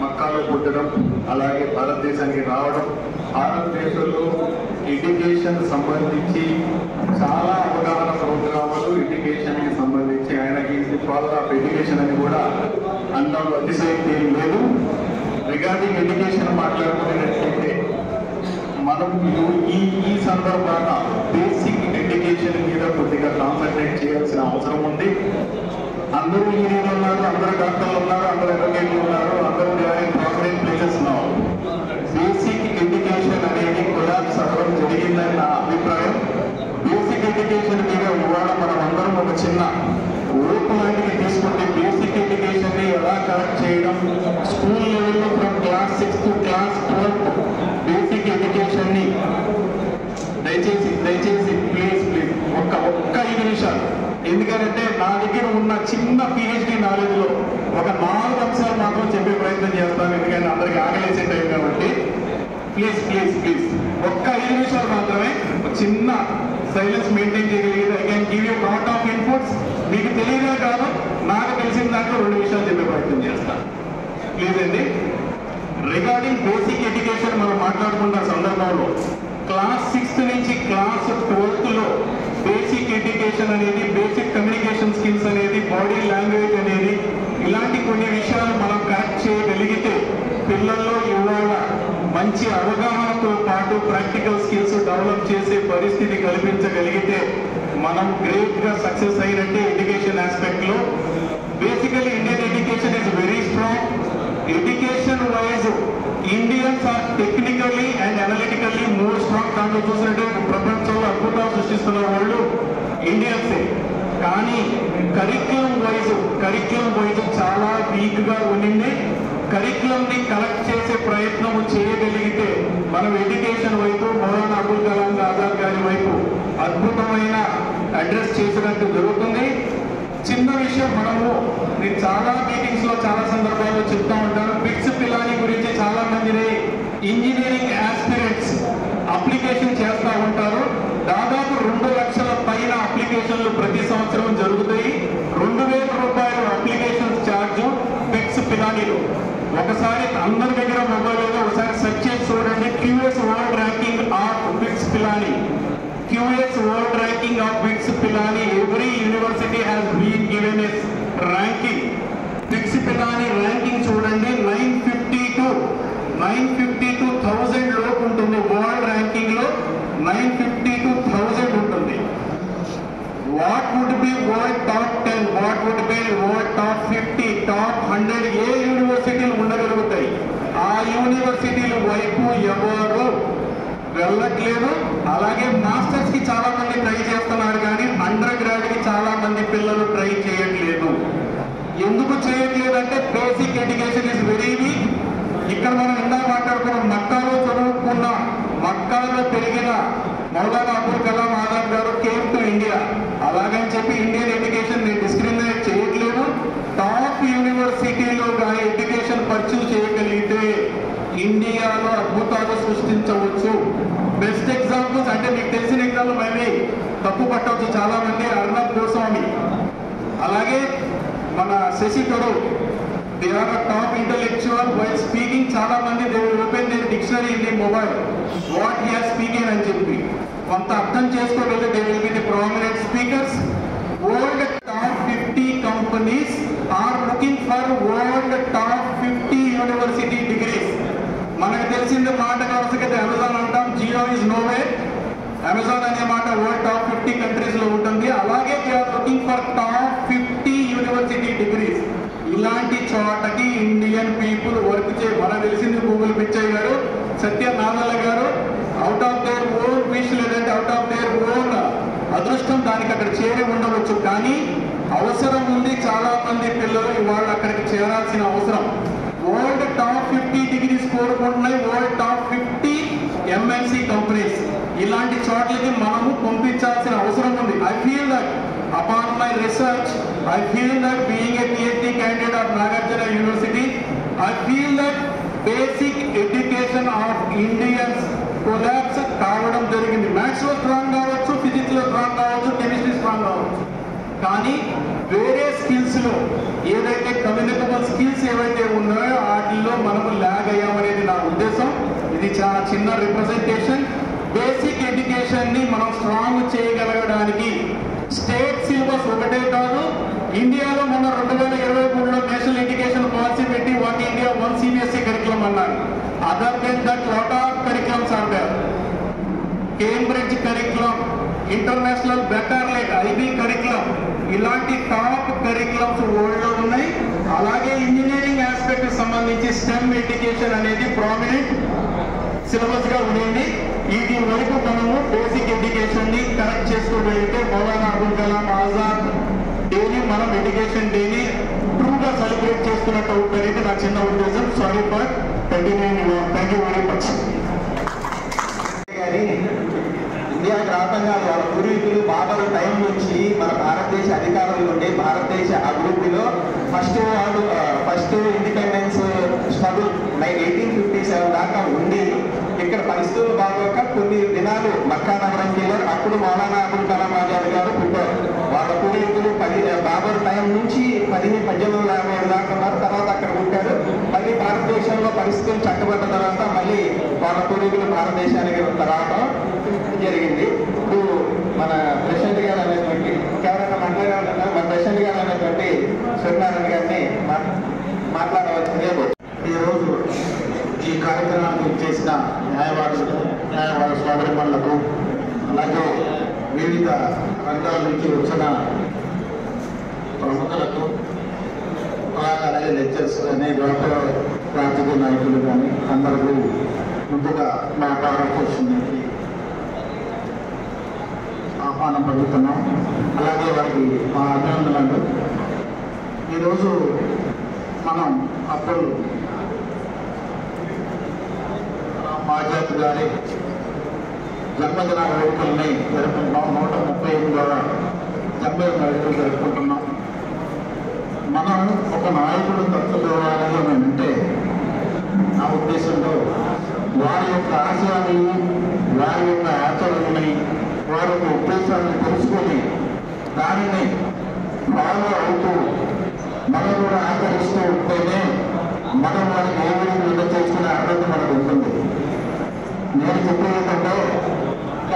మక్కాలో పుట్టడం, అలాగే భారతదేశానికి రావడం, భారతదేశంలో ఎడ్యుకేషన్ సంబంధించి చాలా అవగాహన ప్రోగ్రాములు ఎడ్యుకేషన్కి సంబంధించి ఆయన ఫాదర్ ఆఫ్ ఎడ్యుకేషన్ అని కూడా అన్నం అతిశయక్తి ఏం లేదు. రిగార్డింగ్ ఎడ్యుకేషన్ మాట్లాడుకునేటట్లయితే మనం ఈ సందర్భాన బేసిక్ ఎడ్యుకేషన్ మీద కొద్దిగా కాన్సన్ట్రేట్ చేయాల్సిన అవసరం ఉంది. అందరూ ఇంజనీర్లు ఉన్నారు, అందరూ డాక్టర్లు ఉన్నారు, అందరూ అడ్వకేట్లు ఉన్నారు, అందరూ ప్రాపరేట్ ప్లేసెస్ ఉన్నారు. బేసిక్ ఎడ్యుకేషన్ అనేది కొలాప్స్ అవ్వడం జరిగిందని నా అభిప్రాయం. బేసిక్ ఎడ్యుకేషన్ మీద ఇవాళ మనం అందరం ఒక చిన్న ఓటు లాంటివి తీసుకుంటే బేసిక్ ఎడ్యుకేషన్ ని ఎలా కరెక్ట్ చేయడం, స్కూల్ లెవెల్లో from class 6 to class 12 basic education ని దయచేసి ప్లీజ్ ఒక్క 5 నిమిషాలు. ఎందుకంటే నా దగ్గర ఉన్న చిన్న పిహెచ్డి నాలెడ్జ్ లో ఒక 4 అంశాలు మాత్రం చెప్పే ప్రయత్నం చేస్తాను. ఎందుకంటే అందరికి ఆగలేసే టైం కాబట్టి ప్లీజ్ ఒక్క 5 నిమిషాలు మాత్రమే చిన్న సైలెన్స్ మెయింటైన్ చేయగలిగితే I can give you lot of inputs. మీకు తెలియదే కాదు, నాకు తెలిసిన దాంట్లో 2 విషయాలు చెప్పే ప్రయత్నం చేస్తాను. ప్లీజ్ అండి. రిగార్డింగ్ బేసిక్ ఎడ్యుకేషన్ మనం మాట్లాడుకున్న సందర్భంలో క్లాస్ 6 నుంచి క్లాస్ 12 లో బేసిక్ ఎడ్యుకేషన్ అనేది, బేసిక్ కమ్యూనికేషన్ స్కిల్స్ అనేది, బాడీ లాంగ్వేజ్ అనేది, ఇలాంటి కొన్ని విషయాలు మనం కరెక్ట్ చేయగలిగితే పిల్లల్లో ఇవాళ మంచి అవగాహనతో పాటు ప్రాక్టికల్ స్కిల్స్ డెవలప్ చేసే పరిస్థితి కల్పించగలిగితే మనం గ్రేట్ గా సక్సెస్ అయినట్టే ఎడ్యుకేషన్ ఆస్పెక్ట్ లో. Basically Indian education is very strong. Education wise Indians are technically and analytically more strong. దాంట్లో చూసినట్టే ప్రపంచంలో అద్భుతాలు సృష్టిస్తున్న వాళ్ళు ఇండియన్సే. కానీ కరిక్యులం వైజ్ చాలా వీక్ గా ఉండింది. కరిక్యులం ని కలెక్ట్ చేసే ప్రయత్నం చేయగలిగితే మనం ఎడ్యుకేషన్ వైపు మౌలానా అబుల్ కలాం ఆజాద్ గారి వైపు అద్భుతమైన అడ్రస్ చేసినట్టు జరుగుతుంది. చిన్న విషయం, నేను చాలా మీటింగ్స్ లో చాలా సందర్భాల్లో చెప్తా ఉంటాను. బిట్స్ పిలానీ గురించి చాలా మంది ఇంజనీరింగ్ ఆస్పిరెంట్స్ అప్లికేషన్ చేస్తూ ఉంటారు. దాదాపు 2 లక్షల పైన అప్లికేషన్లు ప్రతి సంవత్సరం జరుగుతాయి. 2,000 రూపాయలు అప్లికేషన్ ఛార్జ్ బిట్స్ పిలానీలో. ఒకసారి అందరి దగ్గర మొబైల్ ఒకసారి సెర్చ్ చేసి చూడండి. QS world ranking of bits Pilani. QS World Ranking of BITS Pilani. Every university has been given a ranking. BITS Pilani ranking చూడండి 952,000 లోపు ఉంటుంది. వరల్డ్ ర్యాంకింగ్ లో 952,000 ఉంటుంది. What would be world top 10, what would be world top 50, top 100 ఏ యూనివర్సిటీలు ఉండగలుగుతాయి? ఆ యూనివర్సిటీల వైపు ఎవరు వెళ్ళట్లేదు. అలాగే మాస్టర్స్ కి చాలా మంది ట్రై చేస్తున్నారు, కానీ అండర్ గ్రాడ్ కి చాలా మంది పిల్లలు ట్రై చేయట్లేదు. ఎందుకు చేయట్లేదంటే basic education is very weak. ఇక్కడ మనం ఇందాక మాట్లాడుకున్నాం, మక్కాలో చదువుకున్న, మక్కాలో పెరిగిన మౌలానా అబుల్ కలాం ఆజాద్ గారు కేమ్ టు ఇండియా. అలాగని చెప్పి ఇండియన్ ఎడ్యుకేషన్ నేను డిస్క్రిమినేట్ చేయట్లేదు. టాప్ యూనివర్సిటీలో కానీ ఎడ్యుకేషన్ పర్చూ చేయగలిగితే ఇండియాలో అద్భుతాలు సృష్టించవచ్చు. బెస్ట్ ఎగ్జాంపుల్స్ అంటే మీకు తెలిసిన ఎగ్జాంపుల్ మేమే తప్పు పట్టవచ్చు చాలా మంది. అర్నబ్ గోస్వామి, అలాగే మన Shashi Tharoor, they are top intellectual. While speaking చాలా మంది they will open their dictionary in the mobile what he has speaking అని చెప్పి కొంత అర్థం చేసుకోగలిగితే they will be the prominent speakers. World top 50 companies are looking for world top 50 university degrees. మనకు తెలిసింది మాట కావలసితే అమెజాన్ అంటాం, జియో ఇస్ నోవే. అమెజాన్ అనే మాట వరల్డ్ టాప్ 50 కంట్రీస్ లో ఉంటుంది. అలాగే they are looking for top 50 university degrees. ఇలాంటి చోటకి ఇండియన్ పీపుల్ వర్క్ మనకు తెలిసింది గూగుల్ పిచ్చయ్య గారు, సత్య నాదల్ల గారు out of their own wish లేదంటే అవుట్ ఆఫ్ దేర్ ఓన్ అదృష్టం దానికి అక్కడ చేరి ఉండవచ్చు. కానీ అవసరం ఉంది. చాలా మంది పిల్లలు ఇవాళ అక్కడికి చేరాల్సిన అవసరం. వరల్డ్ టాప్ 50 డిగ్రీస్ కోరుకుంటున్నాయి వరల్డ్ టాప్ 50 MNC కంపెనీస్. ఇలాంటి చోట్లకి మనము పంపించాల్సిన అవసరం ఉంది. I feel that upon my research, I feel that being a PhD candidate of Nagarjuna University, I feel that basic education of Indians collapse కావడం జరిగింది. Maths లో స్ట్రాంగ్ కావచ్చు, ఫిజిక్స్ లో స్ట్రాంగ్ కావచ్చు, కెమిస్ట్రీ స్ట్రాంగ్ కావచ్చు, కానీ వేరే స్కిల్స్ లో ఏదైతే కమ్యూనికబుల్ స్కిల్స్ ఏవైతే ఉన్నాయో వాటిల్లో మనము ల్యాగ్ అయ్యామనేది నా ఉద్దేశం. ఇది చాలా చిన్న రిప్రజెంటేషన్. బేసిక్ ఎడ్యుకేషన్ ని మనం స్ట్రాంగ్ చేయగలగడానికి స్టేట్ సిలబస్ ఒకటే కాదు, ఇండియాలో మనం Other than that, lot of curriculums are there. Cambridge curriculum, International Better Lake, IB curriculum, ఇలాంటి టాప్ కరికులమ్స్ వరల్డ్ లో ఉన్నాయి. అలాగే ఇంజనీరింగ్ ఆస్పెక్ట్ సంబంధించి స్టెమ్ ఎడ్యుకేషన్ అనేది ప్రామినెంట్ సిలబస్ గా ఉండింది. ఇది వరకు మనము బేసిక్ ఎడ్యుకేషన్ ని కరెక్ట్ చేసుకుంటే మౌలానా అబుల్ కలాం ఆజాద్ డేని మనం ఎడ్యుకేషన్ డేని ట్రూగా సెలబ్రేట్ చేసుకున్నట్టు అవుతుంది. నా చిన్న ఉద్దేశం. Sorry for continuing. Thank you very much. ఇండియాకి రావడంగా వాళ్ళ పూర్వీకులు బాబాల టైం నుంచి మన భారతదేశ అధికారంలో ఉండి భారతదేశ అభివృద్ధిలో ఫస్ట్ ఇండిపెండెన్స్ స్ట్రగుల్ 1857 దాకా ఉండి ఇక్కడ పరిస్థితులు బాగోక కొన్ని దినాలు మక్కా నగరంకి వెళ్ళారు. అప్పుడు మౌలానా అబుల్ కలాం ఆజాద్ గారు పుట్టారు. వాళ్ళ పూర్వీకులు బాబర్ టైం నుంచి 1857 దాకా ఉన్నారు. తర్వాత అక్కడ పుట్టారు. మళ్ళీ భారతదేశంలో పరిస్థితులు చక్కబడ్డ తర్వాత మళ్ళీ వాళ్ళ పూర్వీకులు భారతదేశానికి రావడం జరిగింది. ఇప్పుడు మన ప్రెసిడెంట్ గారు అనేటువంటి ఎవరైనా మాట్లాడాలన్నా మన ప్రెసిడెంట్ గారు అనేటువంటి సూర్యనారాయణ గారిని మాట్లాడవలసిందే. ఈరోజు ఈ కార్యక్రమానికి చేసిన న్యాయవాద సోదరిమణులకు అలాగే వివిధ రంగాల నుంచి వచ్చిన ప్రముఖులకు అలాగే లెక్చర్స్ కానీ రాజకీయ నాయకులు కానీ అందరికీ ముందుగా మా భారతదేశానికి ఆహ్వానం పలుకుతున్నాం. అలాగే వారికి మా అభినందనలు. ఈరోజు మనం అబ్దుల్ ఆజాద్ గారి జన్మదిన వేడుకల్ని జరుపుకుంటున్నాం. 138వ జన్మదిన వేడుకలు జరుపుకుంటున్నాం. మనం ఒక నాయకుడు తప్పుకోవాలని అంటే నా ఉద్దేశంలో వారి యొక్క ఆశయాన్ని వారి యొక్క ఆచరణని వారి యొక్క ఉద్దేశాలను తెలుసుకొని దానిని ఫాలో అవుతూ మనం కూడా ఆచరిస్తూ ఉంటేనే మనం వారికి ఏ విధంగా చేసుకునే అర్హత మనకు ఉంటుంది. నేను చెప్పేది ఏంటంటే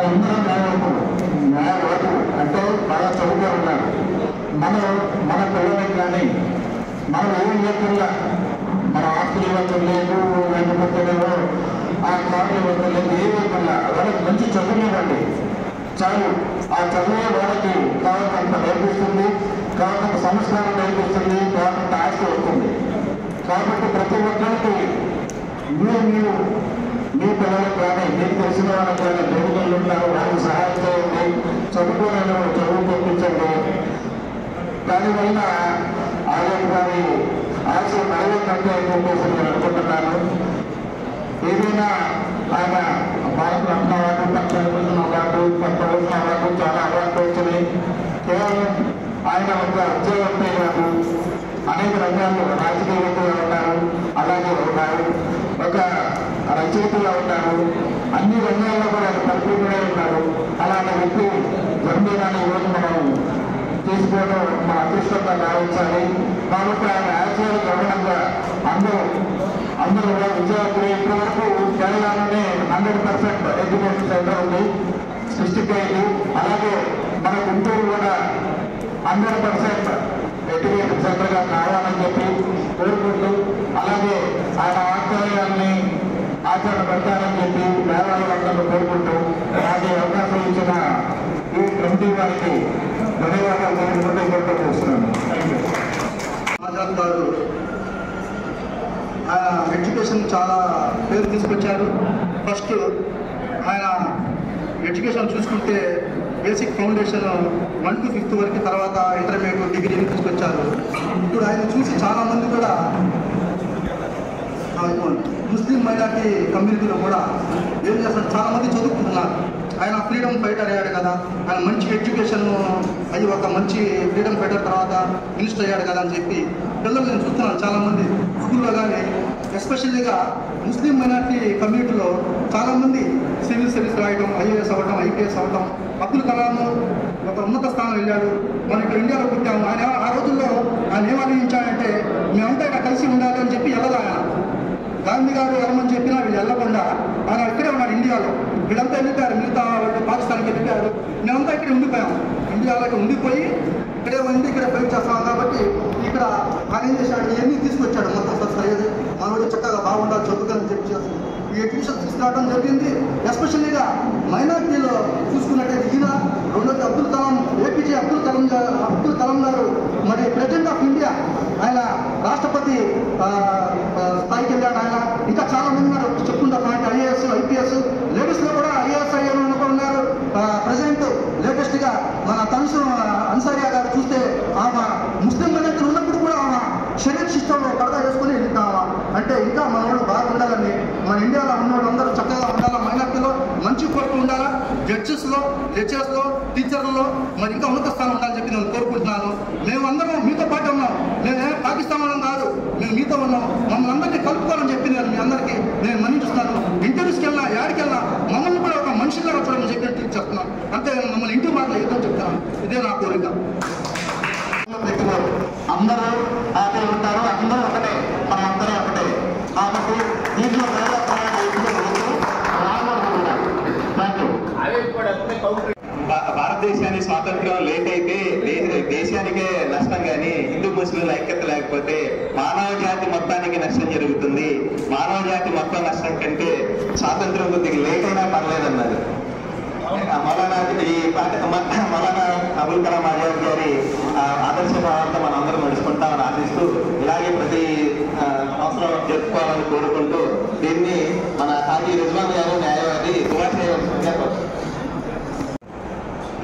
అందరం న్యాయవాదులు అంటే బాగా చదువుగా ఉన్నారు. మన పిల్లలకి కానీ మనం ఏం లేకుండా మన ఆస్తులు ఇవ్వటం లేదు, లేకపోతేనేమో ఆ కార్లు ఇవ్వటం లేదు, ఏం లేకుండా వాళ్ళకి మంచి చదువునివ్వండి చాలు. ఆ చదువు వాళ్ళకి కావాలంత నేర్పిస్తుంది, కావాలంత సంస్కారం నేర్పిస్తుంది, కావాలంత ఆస్తి వస్తుంది. కాబట్టి ప్రతి ఒక్కరికి మీరు మీ పిల్లలకు కానీ మీకు తెలిసిన వాళ్ళకి కానీ బోధనలు ఉంటారు, వాళ్ళకి సహాయం చేయండి. చదువుకోలేని వాళ్ళు చదువు పంపించండి. దానివల్ల ఆజాద్ గారి ఆశ నెరవేర్కంటే చెప్పేసి నేను అనుకుంటున్నాను. ఏదైనా ఆయన Bharat Ratna award, Padma Bhushan award, Padma Bhushan award చాలా అవార్డు వచ్చినాయి. కేవలం ఆయన ఒక ఉద్యోగంపై కాదు, అనేక రంగాల్లో రాజకీయవేత్తగా ఉన్నారు, అలాగే ఉన్నారు, ఒక రచయితగా ఉన్నారు, అన్ని రంగాల్లో కూడా పరిపూర్ణుడే ఉన్నారు. అలాంటి వ్యక్తి జన్మదినాన్ని ఈరోజు మనం తీసుకోవడం మన అదృష్టంగా భావించాలి. కాబట్టి ఆయన ఆశయాలకు అనుగుణంగా అందరూ కూడా విద్యార్థులు ఇప్పటి వరకు తెలంగాణలోనే 100% ఎడ్యుకేషన్ సెంటర్ ఉంది, 65. అలాగే మన గుంటూరు కూడా 100% ఎడ్యుకేషన్ సెంటర్గా కావాలని చెప్పి కోరుకుంటూ, అలాగే ఆయన ఆశ్చర్యాన్ని ఆచరణ పెడతారని చెప్పి మేధావులందరూ కోరుకుంటూ నాకు అవకాశం ఇచ్చిన ఈ కమిటీ వారికి ధన్యవాదాలు చేస్తున్నాను. ఆజాద్ గారు ఆయన ఎడ్యుకేషన్ చాలా పేరు తీసుకొచ్చారు. ఫస్ట్ ఆయన ఎడ్యుకేషన్ చూసుకుంటే బేసిక్ ఫౌండేషన్ 1 to 5th వరకు, తర్వాత ఇంటర్మీడియట్ డిగ్రీని తీసుకొచ్చారు. ఇప్పుడు ఆయన చూసి చాలామంది కూడా ముస్లిం మైనార్టీ కమ్యూనిటీలో కూడా ఏం చేస్తారు, చాలామంది చదువుకుంటున్నారు. ఆయన ఫ్రీడమ్ ఫైటర్ అయ్యాడు కదా, ఆయన మంచి ఎడ్యుకేషన్ అయ్యి ఒక మంచి ఫ్రీడమ్ ఫైటర్ తర్వాత మినిస్టర్ అయ్యాడు కదా అని చెప్పి పిల్లలు నేను చూస్తున్నాను చాలామంది స్కూల్లో కానీ, ఎస్పెషల్లీగా ముస్లిం మైనార్టీ కమ్యూనిటీలో చాలామంది సివిల్ సర్వీస్ రాయడం, ఐఏఎస్ అవ్వడం, ఐపీఎస్ అవ్వడం. అబ్దుల్ కలాం ఒక ఉన్నత స్థానం వెళ్ళాడు. మనం ఇక్కడ ఇండియాలో పుట్టాము. ఆయన ఆ రోజుల్లో ఆయన ఏమనిపించాడంటే మేమంతా ఇక్కడ కలిసి ఉండాలి అని చెప్పి వెళ్ళాలి. ఆయన గాంధీ గారు వెళ్ళమని చెప్పినా వీళ్ళు వెళ్ళకుండా ఆయన ఇక్కడే ఉన్నారు ఇండియాలో. వీళ్ళంతా వెళ్ళిపోయారు, మిగతా వాళ్ళు పాకిస్తాన్కి వెళ్ళిపోయారు. మేమంతా ఇక్కడ ఉండిపోయాం. ఇండియాలోకి ఉండిపోయి ఇక్కడే ఉంది, ఇక్కడే ఫైట్ చేస్తాం. కాబట్టి ఇక్కడ ఆయన ఏం చేశాడు, ఇవన్నీ తీసుకొచ్చాడు. మొత్తం సరిహద్దు మనోడు చక్కగా బాగుండాలి చదువుకొని చెప్పి చేస్తున్నాం. ఈ ఎడ్యుకేషన్ తీసుకురావడం జరిగింది. ఎస్పెషల్లీగా మైనార్టీలో చూసుకున్నట్టయితే ఈయన రెండోది ఏపీజే అబ్దుల్ కలాం గారు మరి ప్రెసిడెంట్ ఆఫ్ ఇండియా, ఆయన రాష్ట్రపతి స్థాయికి వెళ్ళాడు. ఆయన ఇంకా చాలా మంది ఉన్నారు చెప్పుకుంటారు, ఐఏఎస్ ఐపీఎస్ లేడీస్లో కూడా ఐఏఎస్ ఐఏఎస్ ఉన్నారు. ప్రెసిడెంట్ లేటెస్ట్గా మన తన్సు అన్సారియా గారు చూస్తే ఆమె ముస్లిం మైనార్టీలు ఉన్నప్పుడు కూడా ఆమె షరీయత్ సిస్టంలో పరదా చేసుకుని వెళ్తామా అంటే ఇంకా మన వాళ్ళు బాగా ఉండాలని, మన ఇండియాలో ఉన్న వాళ్ళందరూ చక్కగా ఉండాలా, మైనార్టీలో మంచి కోరిక ఉండాలా, జడ్జెస్లో లెక్చరర్స్లో టీచర్లలో మరి ఇంకా ఉన్నత స్థానం ఉండాలని చెప్పి నేను కోరుకుంటున్నాను. మేమందరం మీతో పాటు ఉన్నాం, మేమే పాకిస్తాన్ వాళ్ళం కాదు, మేము మీతో ఉన్నాం, మమ్మల్ని అందరినీ కలుపుకోవాలని చెప్పి నేను మీ అందరికీ నేను మనీ చూస్తున్నాను. ఇంటర్వ్యూస్కి వెళ్ళినా యాడికి వెళ్ళినా మమ్మల్ని కూడా ఒక మనుషులుగా చూడమని చెప్పి చెప్తున్నాను. అంతే మమ్మల్ని ఇంటి మాటలు ఏదో చెప్తాను, ఇదే నా కోరిక. అందరూ హ్యాపీ ఉంటారు, అందరూ ఒకటే, మనం అందరూ ఒకటే. కాబట్టి దీంట్లో భారతదేశానికి స్వాతంత్రం లేట్ అయితే దేశానికే నష్టం, కానీ హిందూ ముస్లింల ఐక్యత లేకపోతే మానవ జాతి మొత్తానికి నష్టం జరుగుతుంది. మానవ జాతి మొత్తం నష్టం కంటే స్వాతంత్రం కొద్దిగా లేట్ అయినా పర్లేదన్నారు మౌలానా. మౌలానా అబుల్ కలాం ఆజాద్ గారి ఆదర్శ భావంతో మనం అందరం నడుచుకుంటామని ఆశిస్తూ ఇలాగే ప్రతి సంవత్సరం జరుపుకోవాలని కోరుకుంటూ దీన్ని మన హాజీ రిజ్వాన్ గారు న్యాయవాది దువా చేయవలసిందిగా.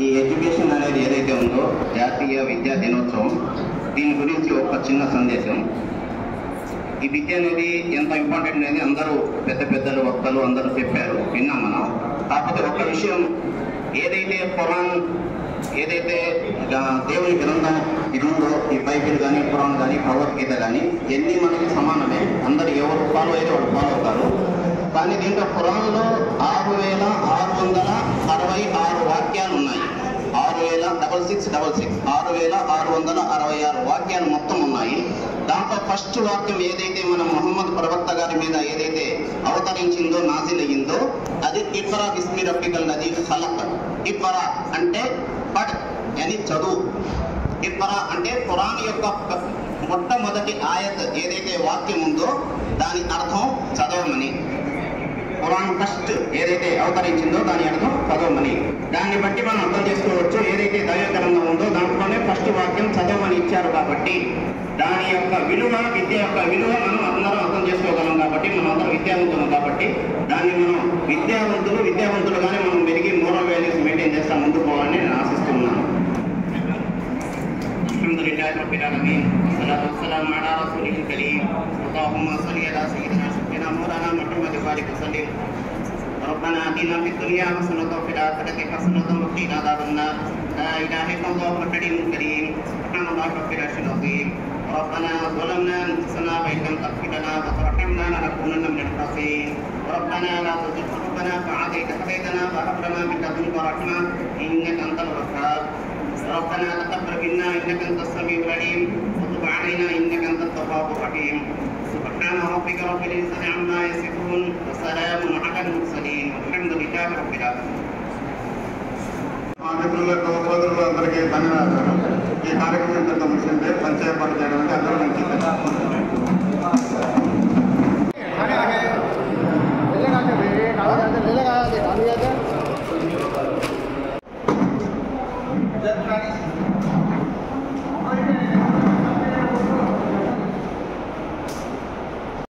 ఈ ఎడ్యుకేషన్ అనేది ఏదైతే ఉందో జాతీయ విద్యా దినోత్సవం, దీని గురించి ఒక చిన్న సందేశం. ఈ విద్య అనేది ఎంత ఇంపార్టెంట్ అనేది అందరూ పెద్దలు వక్తలు అందరూ చెప్పారు, విన్నాం మనం. కాకపోతే ఒక విషయం, ఏదైతే ఖురాన్, ఏదైతే దేవుని గ్రంథం ఇది ఉందో, ఈ బైబిల్ కానీ ఖురాన్ కానీ భగవద్గీత కానీ ఎన్ని మనకి సమానమే, అందరు ఎవరు ఫాలో అయితే వాళ్ళు ఫాలో అవుతారు. కానీ దీంట్లో ఖురాన్లో 6666 వాక్యాలు ఉన్నాయి. 6666 వాక్యాలు మొత్తం ఉన్నాయి. దాంట్లో ఫస్ట్ వాక్యం ఏదైతే మన ముహమ్మద్ ప్రవక్త గారి మీద ఏదైతే అవతరించిందో, నాజిల్ అయ్యిందో, అది ఇఖ్రా బిస్మి రబ్బికల్ లదీ ఖలక్. ఇఖ్రా అంటే పడ్ అని చదువు. ఇఖ్రా అంటే ఖురాన్ యొక్క మొట్టమొదటి ఆయత్ ఏదైతే వాక్యం ఉందో దాని అర్థం చదవమని. ఖురాన్ ఫస్ట్ ఏదైతే అవతరించిందో దాని అర్థం చదవమని. దాన్ని బట్టి మనం అర్థం చేసుకోవచ్చు, ఏదైతే దైవ గ్రంథం ఉందో దాంట్లోనే ఫస్ట్ వాక్యం చదవమని ఇచ్చారు కాబట్టి దాని యొక్క విలువ, విద్య యొక్క విలువ మనం అందరం అర్థం చేసుకోగలం. కాబట్టి మనం అందరం విద్యావంతులం కాబట్టి దాన్ని మనం విద్యావంతులుగానే మనం మెరిగి మోరల్ వాల్యూస్ మెయింటైన్ చేస్తా ముందు పోవాలని నేను ఆశిస్తున్నాను. అల్హమ్దులిల్లాహి రబ్బిల్ ఆలమీన్, వస్సలాతు వస్సలాము అలా రసూలిల్ కరీం, అల్లాహుమ్మా సల్లి అలా సయ్యిదినా సయ్యిదినా మౌలానా ముహమ్మద్ బారిక్ వసల్లిం. ربنا آتنا في الدنيا حسنة وفي الآخرة حسنة وقنا عذاب النار. لا إله إلا الله الحليم الكريم، سبحان الله رب العرش العظيم. ربنا ظلمنا أنفسنا وإن لم تغفر لنا وترحمنا لنكونن من الخاسرين. ربنا لا تزغ قلوبنا بعد إذ هديتنا وهب لنا من لدنك رحمة إنك أنت الوهاب. ربنا تقبل منا إنك أنت السميع العليم وتب علينا إنك أنت التواب الرحيم. سبحان ربك رب العزة عما يصفون وسلام على المرسلين والحمد لله رب العالمين. మా మిత్రులకు సోదరులు అందరికీ ధన్యవాదాలు. ఈ కార్యక్రమం ఇంతతో ముగిసింది. మంచి ఏర్పాటు చేయడానికి అందరూ మంచిది.